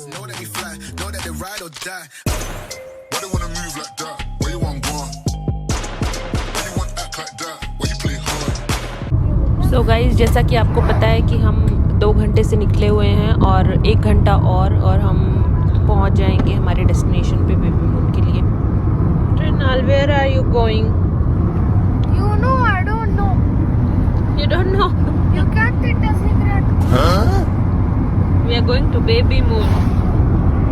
Know that we fly, know that they ride or die. Why they wanna move like that? Where you want go? Why you want act like that? Why you play hard? So guys, जैसा कि आपको पता है कि हम 2 घंटे से निकले हुए हैं और 1 घंटा और हम पहुंच जाएंगे हमारे डेस्टिनेशन पे बेबी मून के लिए। ट्रिनाल, where are you going? You know, I don't know. You don't know? You can't get a secret. We are going to baby moon.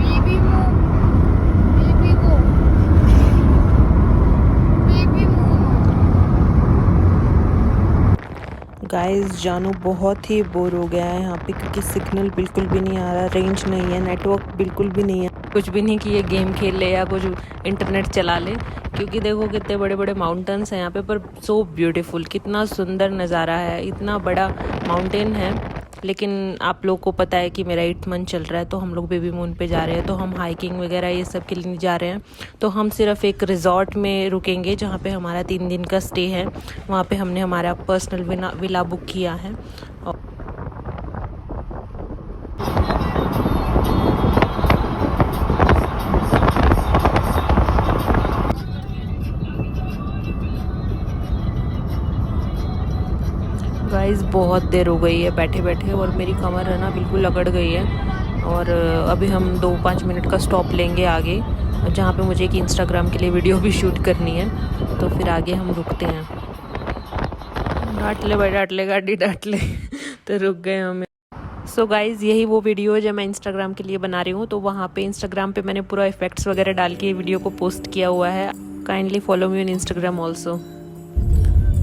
Baby moon. Baby go. Baby moon. Guys, जानू बहुत ही bore हो गया है यहाँ पे क्योंकि signal बिल्कुल भी नहीं आ रहा, रेंज नहीं है, नेटवर्क बिल्कुल भी नहीं है। कुछ भी नहीं कि ये गेम खेल ले या कुछ इंटरनेट चला ले, क्योंकि देखो कितने बड़े बड़े माउंटेन्स हैं यहाँ पे, पर सो ब्यूटीफुल, कितना सुंदर नज़ारा है। इतना बड़ा माउंटेन है, लेकिन आप लोग को पता है कि मेरा 8th मंथ चल रहा है, तो हम लोग बेबी मून पे जा रहे हैं, तो हम हाइकिंग वगैरह ये सब के लिए नहीं जा रहे हैं। तो हम सिर्फ एक रिजॉर्ट में रुकेंगे जहाँ पे हमारा 3 दिन का स्टे है। वहाँ पे हमने हमारा पर्सनल विला बुक किया है। गाइस, बहुत देर हो गई है बैठे बैठे और मेरी कमर है ना बिल्कुल अकड़ गई है। और अभी हम 2-5 मिनट का स्टॉप लेंगे आगे, जहाँ पे मुझे एक इंस्टाग्राम के लिए वीडियो भी शूट करनी है, तो फिर आगे हम रुकते हैं। डांट ले भाई, डांट ले, गाड़ी डांट ले तो रुक गए हमें। सो गाइज़, यही वो वीडियो है जो मैं इंस्टाग्राम के लिए बना रही हूँ, तो वहाँ पे इंस्टाग्राम पे मैंने पूरा इफेक्ट्स वगैरह डाल के वीडियो को पोस्ट किया हुआ है। Kindly follow me on Instagram also.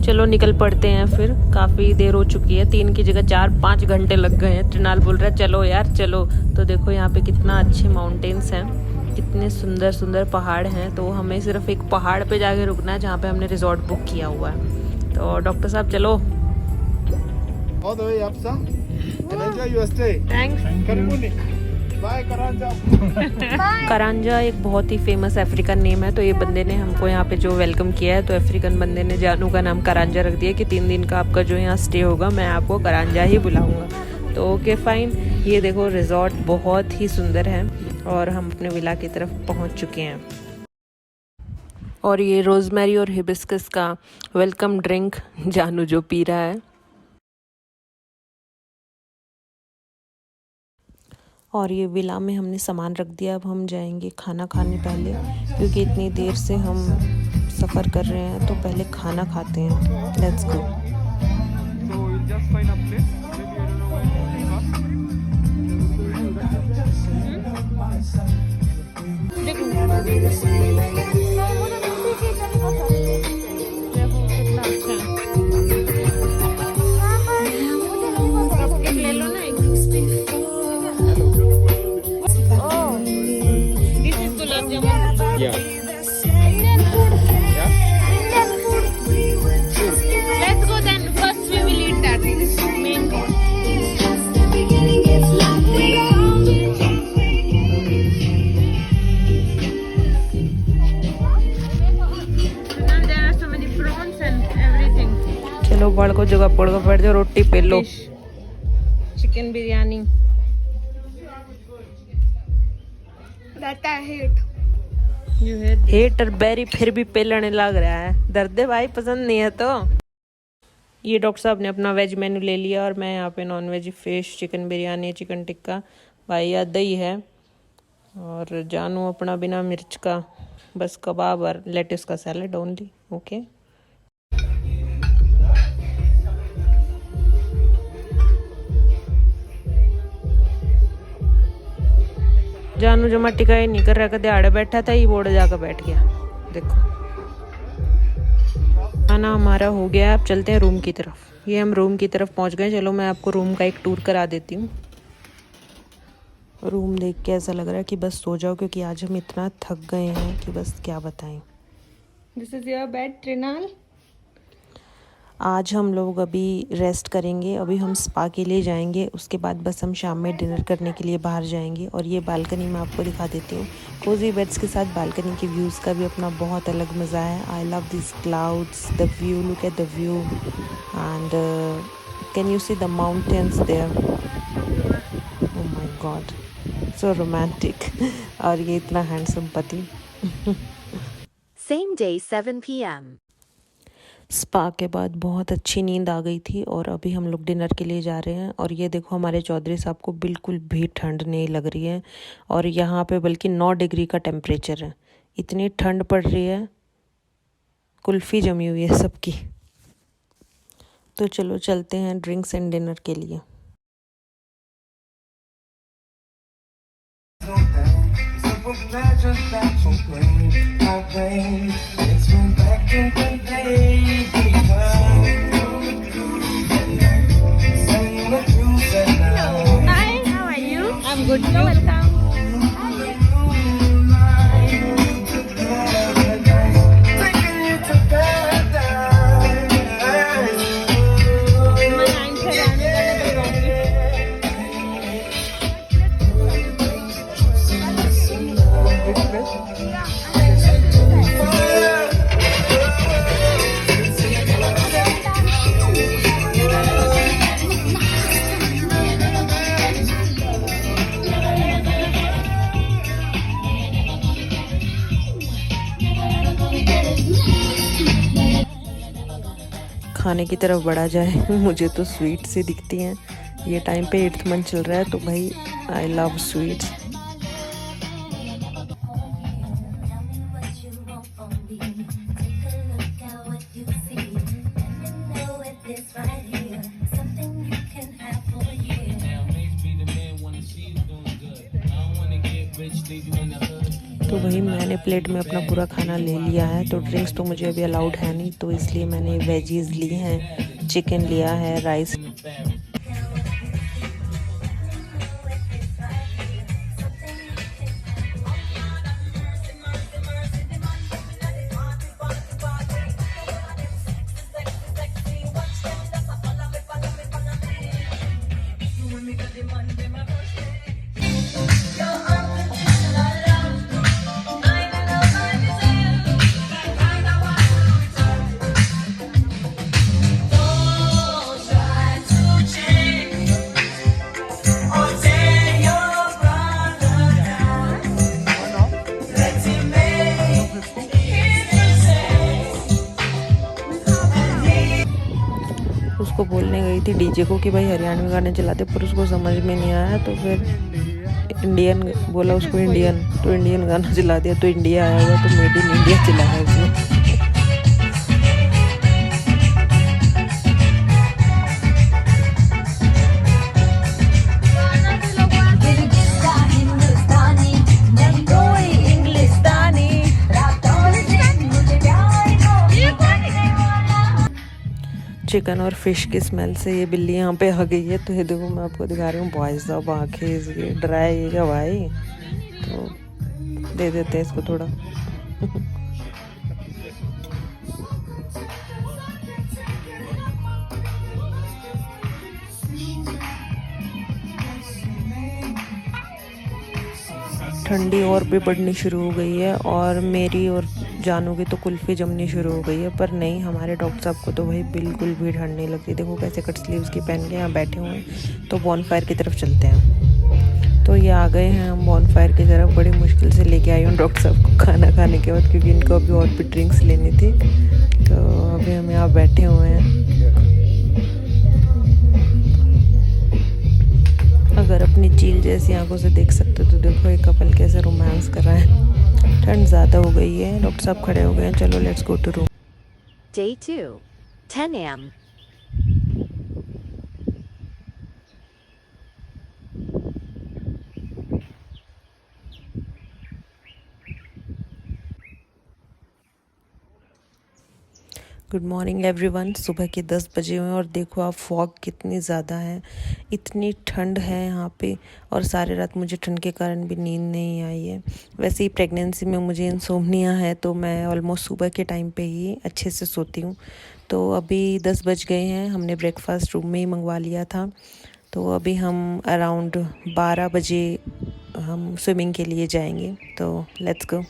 चलो निकल पड़ते हैं फिर, काफ़ी देर हो चुकी है, 3 की जगह 4-5 घंटे लग गए हैं। ट्रिनाल बोल रहा है चलो यार चलो। तो देखो यहाँ पे कितना अच्छे माउंटेन्स हैं, कितने सुंदर सुंदर पहाड़ हैं। तो हमें सिर्फ एक पहाड़ पे जाके रुकना है जहाँ पे हमने रिजॉर्ट बुक किया हुआ है। तो डॉक्टर साहब चलो। All the way up, sir. And enjoy your stay. Thanks. Karibuni. Bye, Karanja. करांजा एक बहुत ही फेमस अफ्रीकन नेम है, तो ये बंदे ने हमको यहाँ पे जो वेलकम किया है, तो अफ्रीकन बंदे ने जानू का नाम करांजा रख दिया कि 3 दिन का आपका जो यहाँ स्टे होगा मैं आपको करांजा ही बुलाऊंगा। तो ओके फाइन। ये देखो रिजॉर्ट बहुत ही सुंदर है और हम अपने विला की तरफ पहुँच चुके हैं। और ये रोजमेरी और हिबिस्कस का वेलकम ड्रिंक जानू जो पी रहा है। और ये विला में हमने सामान रख दिया। अब हम जाएंगे खाना खाने पहले, क्योंकि इतनी देर से हम सफ़र कर रहे हैं, तो पहले खाना खाते हैं। Let's go. So we'll just find a place. Maybe I don't know where we Yeah. Let's go then. First we will eat that main course. And there are so many prawns and everything. चलो बड़ को जगह पड़ गया, बैठ जाओ, रोटी पे लो। Chicken biryani. That I hate. Hate और बेरी फिर भी पेलने लग रहा है। दर्द है भाई, पसंद नहीं है तो। ये डॉक्टर साहब ने अपना वेज मेन्यू ले लिया और मैं यहाँ पे non veg fish, chicken biryani, chicken tikka, भाई या दही है, और जानू अपना बिना मिर्च का बस कबाब और लेट्स का सैलेड ओनली। ओके। जानू जमा टिका ही नहीं कर रहा, कदे आड़े बैठा था, ये बोर्ड जाकर बैठ गया। देखो खाना हमारा हो गया, अब चलते हैं रूम की तरफ। ये हम रूम की तरफ पहुंच गए। चलो मैं आपको रूम का एक टूर करा देती हूँ। रूम देख के ऐसा लग रहा है कि बस सो जाओ, क्योंकि आज हम इतना थक गए हैं कि बस क्या बताएं। This is your bed, Trinal. आज हम लोग अभी रेस्ट करेंगे, अभी हम स्पा के लिए जाएंगे, उसके बाद बस हम शाम में डिनर करने के लिए बाहर जाएंगे। और ये बालकनी मैं आपको दिखा देती हूँ। कोजी बेड्स के साथ बालकनी के व्यूज़ का भी अपना बहुत अलग मज़ा है। I love this clouds, the view, look at the view and can you see the mountains there. Oh my God. So romantic. और ये इतना हैंडसम पति। Same day 7 p.m. स्पा के बाद बहुत अच्छी नींद आ गई थी और अभी हम लोग डिनर के लिए जा रहे हैं। और ये देखो हमारे चौधरी साहब को बिल्कुल भी ठंड नहीं लग रही है और यहाँ पे बल्कि 9 डिग्री का टेम्परेचर है। इतनी ठंड पड़ रही है, कुल्फ़ी जमी हुई है सबकी। तो चलो चलते हैं ड्रिंक्स एंड डिनर के लिए। Hi, how are you? I'm good. You're welcome. खाने की तरफ बढ़ा जाए मुझे तो स्वीट से दिखती हैं। ये टाइम पे 8th मंथ चल रहा है तो भाई आई लव स्वीट्स। तो वही मैंने प्लेट में अपना पूरा खाना ले लिया है। तो ड्रिंक्स तो मुझे अभी अलाउड है नहीं, तो इसलिए मैंने वेजीज ली हैं, चिकन लिया है, राइस। उसको बोलने गई थी डीजे को कि भाई हरियाणवी गाने चलाते, पर उसको समझ में नहीं आया। तो फिर इंडियन बोला उसको, इंडियन, तो इंडियन गाना चला दिया। तो इंडिया आया हुआ तो मेड इन इंडिया चलाया उसने। चिकन और फिश की स्मेल से ये बिल्ली यहाँ पे आ गई है। तो ये देखो मैं आपको दिखा रही हूँ, भाई साहब आँखें इसकी ड्राई है क्या भाई। तो दे देते हैं इसको थोड़ा। ठंडी और भी बढ़नी शुरू हो गई है और मेरी और जानू की तो कुल्फ़ी जमनी शुरू हो गई है। पर नहीं, हमारे डॉक्टर साहब को तो भाई बिल्कुल भी ठंड नहीं लगती। देखो कैसे कट स्लीव्स की पहन के यहाँ बैठे हुए हैं। तो बॉनफायर की तरफ चलते हैं। तो ये आ गए हैं हम बॉनफायर की तरफ। बड़ी मुश्किल से लेके आई हूँ डॉक्टर साहब को खाना खाने के बाद, क्योंकि इनको अभी और भी ड्रिंक्स लेनी थी। तो अभी हम यहाँ बैठे हुए हैं। अगर अपनी चील जैसी आंखों से देख सकते तो देखो ये कपल कैसे रोमांस कर रहा है। ठंड ज़्यादा हो गई है, डॉक्टर साहब खड़े हो गए हैं। चलो let's go to room. Day 2, 10 a.m. Good morning everyone. सुबह के 10 बजे हुए और देखो आप फॉग कितनी ज़्यादा है, इतनी ठंड है यहाँ पे। और सारी रात मुझे ठंड के कारण भी नींद नहीं आई है। वैसे ही प्रेगनेंसी में मुझे इंसोम्निया है, तो मैं ऑलमोस्ट सुबह के टाइम पे ही अच्छे से सोती हूँ। तो अभी 10 बज गए हैं, हमने ब्रेकफास्ट रूम में ही मंगवा लिया था। तो अभी हम अराउंड 12 बजे हम स्विमिंग के लिए जाएंगे। तो लेट्स गो।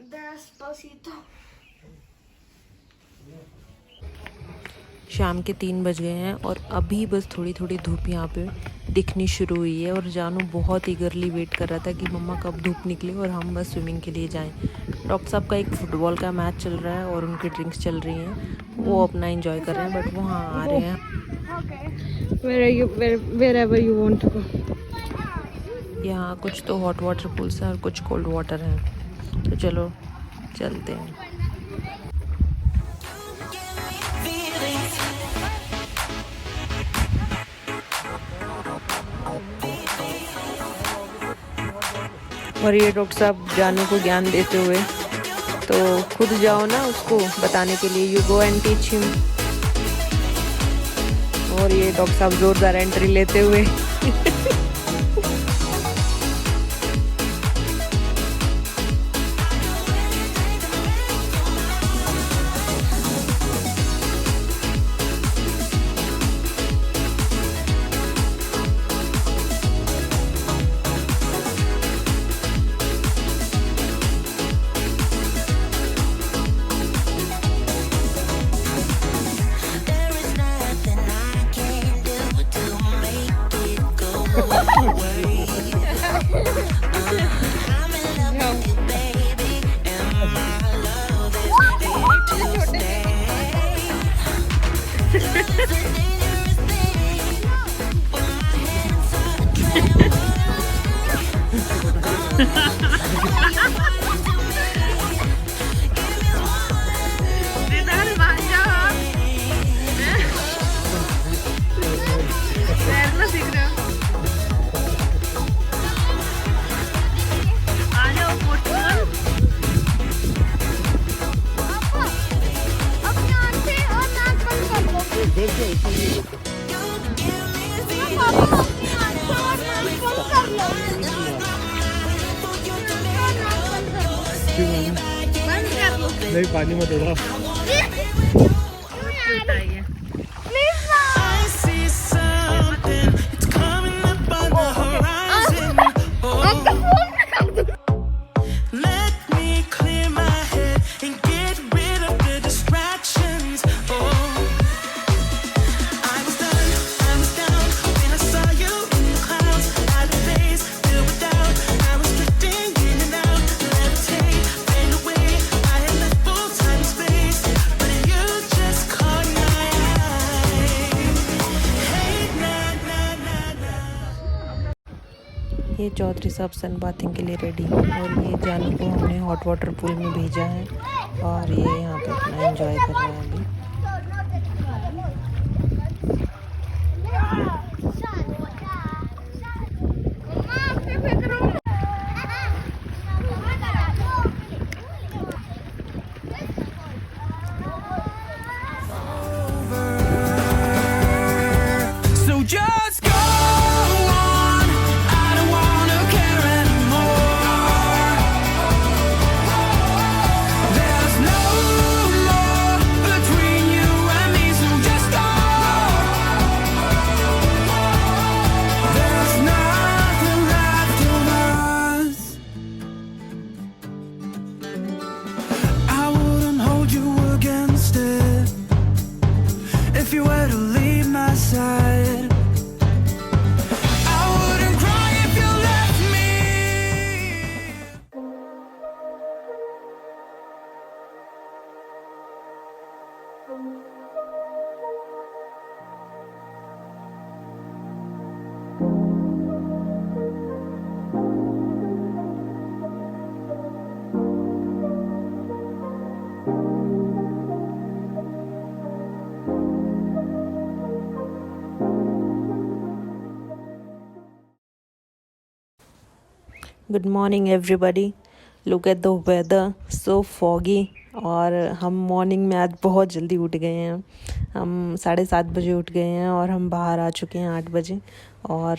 Despacito. शाम के 3 बज गए हैं और अभी बस थोड़ी थोड़ी धूप यहाँ पे दिखनी शुरू हुई है। और जानू बहुत ईगरली वेट कर रहा था कि मम्मा कब धूप निकले और हम बस स्विमिंग के लिए जाएं। डॉक्टर साहब का एक फुटबॉल का मैच चल रहा है और उनकी ड्रिंक्स चल रही हैं, वो अपना एंजॉय कर रहे हैं, बट वो हाँ आ रहे हैं। Wherever you want to go. यहाँ कुछ तो हॉट वाटर पूल्स हैं और कुछ कोल्ड वाटर हैं, तो चलो चलते हैं। और ये डॉक्टर साहब जानू को ज्ञान देते हुए, तो खुद जाओ ना उसको बताने के लिए, you go and teach him. और ये डॉक्टर साहब जोरदार एंट्री लेते हुए नहीं पानी में थोड़ा ये चौधरी साहब सन बाथिंग के लिए रेडी हैं और ये जानू को हमने हॉट वाटर पूल में भेजा है और ये यहाँ पे अपना एंजॉय कर रहे हैं अभी। Good morning everybody, look at the weather so foggy. और हम मॉर्निंग में आज बहुत जल्दी उठ गए हैं, हम 7:30 बजे उठ गए हैं और हम बाहर आ चुके हैं 8 बजे। और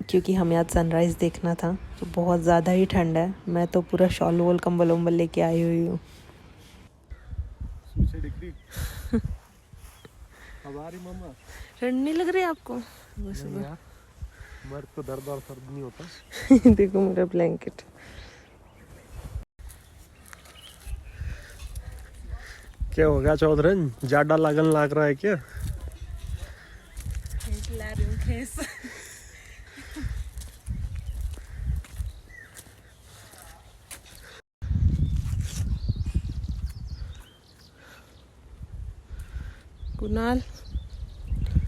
क्योंकि हमें आज सनराइज़ देखना था तो बहुत ज़्यादा ही ठंड है, मैं तो पूरा शॉल वॉल कंबल वम्बल लेके आई हुई हूँ। ठंड नहीं लग रही आपको? मर्द को दर्द और सर्द नहीं होता। देखो मेरा ब्लैंकेट। क्या हो गया चौधरी, ज्यादा लगन लग रहा है क्या? फेस। कुणाल,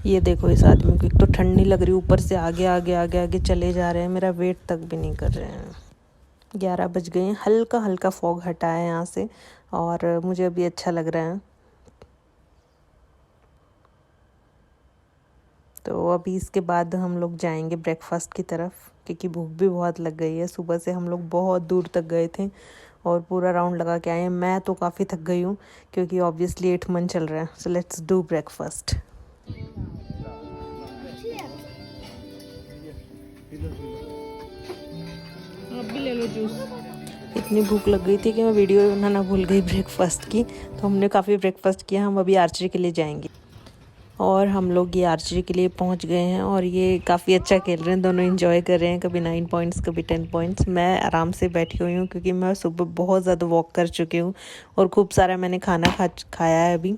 ये देखो इस आदमी को, एक तो ठंड नहीं लग रही, ऊपर से आगे आगे आगे आगे चले जा रहे हैं, मेरा वेट तक भी नहीं कर रहे हैं। 11 बज गए हैं, हल्का हल्का फॉग हटा है यहाँ से और मुझे अभी अच्छा लग रहा है। तो अभी इसके बाद हम लोग जाएंगे ब्रेकफास्ट की तरफ, क्योंकि भूख भी बहुत लग गई है। सुबह से हम लोग बहुत दूर तक गए थे और पूरा राउंड लगा के आए हैं। मैं तो काफ़ी थक गई हूँ क्योंकि ऑब्वियसली 8 मंथ चल रहा है। So let's do breakfast. आप भी ले लो जूस। इतनी भूख लग गई थी कि मैं वीडियो बनाना भूल गई ब्रेकफास्ट की। तो हमने काफ़ी ब्रेकफास्ट किया। हम अभी आर्चरी के लिए जाएंगे और हम लोग ये आर्चरी के लिए पहुंच गए हैं और ये काफ़ी अच्छा खेल रहे हैं, दोनों एंजॉय कर रहे हैं, कभी 9 पॉइंट्स कभी 10 पॉइंट्स। मैं आराम से बैठी हुई हूँ क्योंकि मैं सुबह बहुत ज़्यादा वॉक कर चुकी हूँ और खूब सारा मैंने खाना खाया है अभी,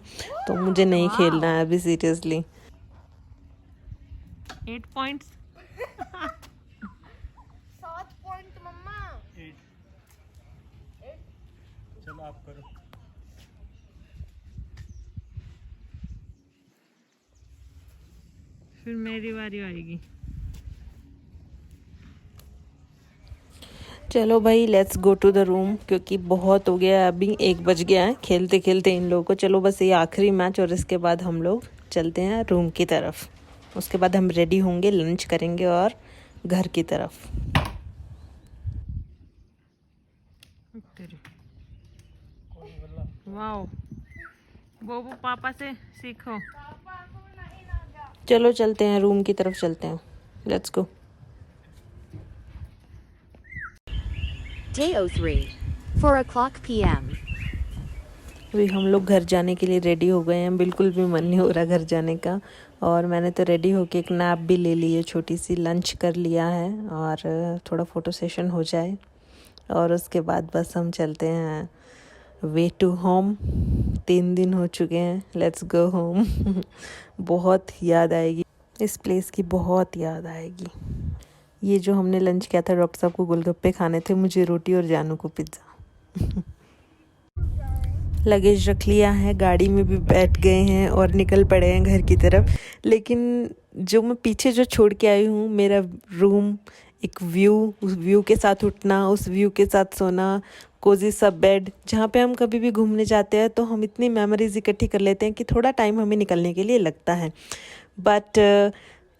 तो मुझे नहीं खेलना है अभी सीरियसली। 8 पॉइंट्स 7 पॉइंट मम्मा। चलो आप करो। फिर मेरी बारी आएगी। चलो भाई, let's go to the room, क्योंकि बहुत हो गया है, अभी 1 बज गया है खेलते खेलते इन लोगों को। चलो बस ये आखिरी मैच और इसके बाद हम लोग चलते हैं रूम की तरफ। उसके बाद हम रेडी होंगे, लंच करेंगे और घर की तरफ। वाओ, बोबू पापा से सीखो। चलो चलते हैं रूम की तरफ, चलते हैं, let's go. Day 03, 4 o'clock p.m. अभी हम लोग घर जाने के लिए रेडी हो गए हैं। बिल्कुल भी मन नहीं हो रहा घर जाने का और मैंने तो रेडी होके एक नैप भी ले ली है, छोटी सी लंच कर लिया है और थोड़ा फ़ोटो सेशन हो जाए और उसके बाद बस हम चलते हैं वे टू होम। 3 दिन हो चुके हैं, लेट्स गो होम। बहुत याद आएगी इस प्लेस की, बहुत याद आएगी। ये जो हमने लंच किया था, डॉक्टर साहब को गोलगप्पे खाने थे, मुझे रोटी और जानू को पिज़्ज़ा। लगेज रख लिया है, गाड़ी में भी बैठ गए हैं और निकल पड़े हैं घर की तरफ। लेकिन जो मैं पीछे जो छोड़ के आई हूँ, मेरा रूम, एक व्यू, उस व्यू के साथ उठना, उस व्यू के साथ सोना, कोजी सा बेड, जहाँ पे हम कभी भी घूमने जाते हैं तो हम इतनी मेमोरीज इकट्ठी कर लेते हैं कि थोड़ा टाइम हमें निकलने के लिए लगता है, बट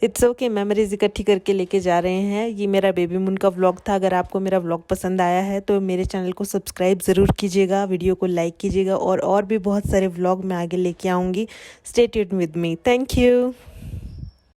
इट्स ओके, मेमोरीज इकट्ठी करके लेके जा रहे हैं। ये मेरा बेबी मून का व्लॉग था। अगर आपको मेरा व्लॉग पसंद आया है तो मेरे चैनल को सब्सक्राइब ज़रूर कीजिएगा, वीडियो को लाइक कीजिएगा और भी बहुत सारे व्लॉग मैं आगे लेके आऊँगी। Stay tuned with me. Thank you.